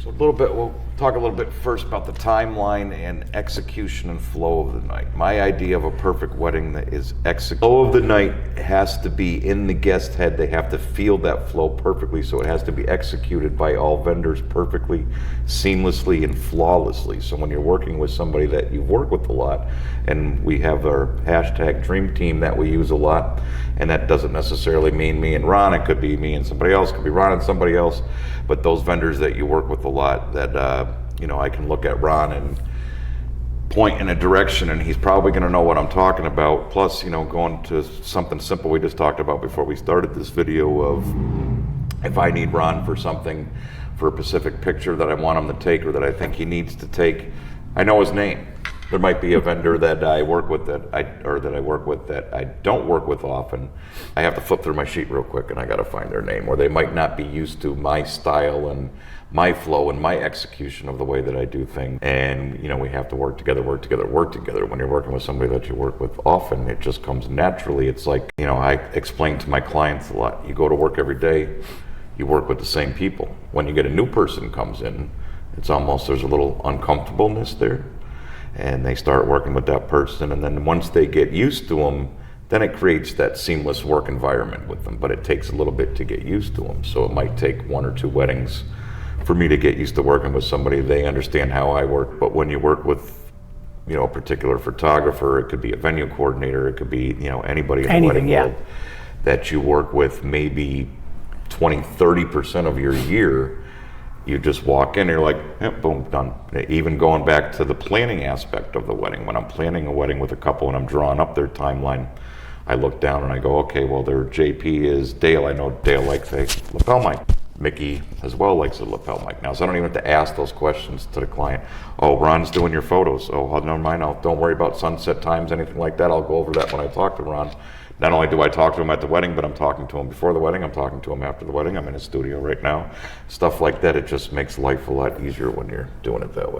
So we'll talk a little bit first about the timeline and execution and flow of the night. My idea of a perfect wedding is flow of the night has to be in the guest head. They have to feel that flow perfectly, so it has to be executed by all vendors perfectly, seamlessly, and flawlessly. So when you're working with somebody that you've worked with a lot, and we have our hashtag dream team that we use a lot, and that doesn't necessarily mean me and Ron, it could be me and somebody else, it could be Ron and somebody else, but those vendors that you work with a lot that I can look at Ron and point in a direction and he's probably going to know what I'm talking about. Plus, going to something simple we just talked about before we started this video of if I need Ron for something, for a specific picture that I want him to take or that I think he needs to take, I know his name. There might be a vendor that I work with that I don't work with often. I have to flip through my sheet real quick and I got to find their name, or they might not be used to my style and my flow and my execution of the way that I do things. And we have to work together. When you're working with somebody that you work with often, it just comes naturally. It's like, I explain to my clients a lot. You go to work every day, you work with the same people. When you get a new person comes in, it's almost, there's a little uncomfortableness there. And they start working with that person, and then once they get used to them, then it creates that seamless work environment with them. But it takes a little bit to get used to them. So it might take 1 or 2 weddings for me to get used to working with somebody. They understand how I work. But when you work with a particular photographer, it could be a venue coordinator, it could be anybody in the wedding world that you work with maybe 20-30% of your year. You just walk in, you're like, yep, boom, done. Even going back to the planning aspect of the wedding, when I'm planning a wedding with a couple and I'm drawing up their timeline, I look down and I go, okay, well, their JP is Dale. I know Dale likes a lapel mic. Mickey as well likes a lapel mic now, so I don't even have to ask those questions to the client. Oh, Ron's doing your photos. Oh, never mind. Don't worry about sunset times, anything like that. I'll go over that when I talk to Ron. Not only do I talk to him at the wedding, but I'm talking to him before the wedding, I'm talking to him after the wedding. I'm in his studio right now. Stuff like that, it just makes life a lot easier when you're doing it that way.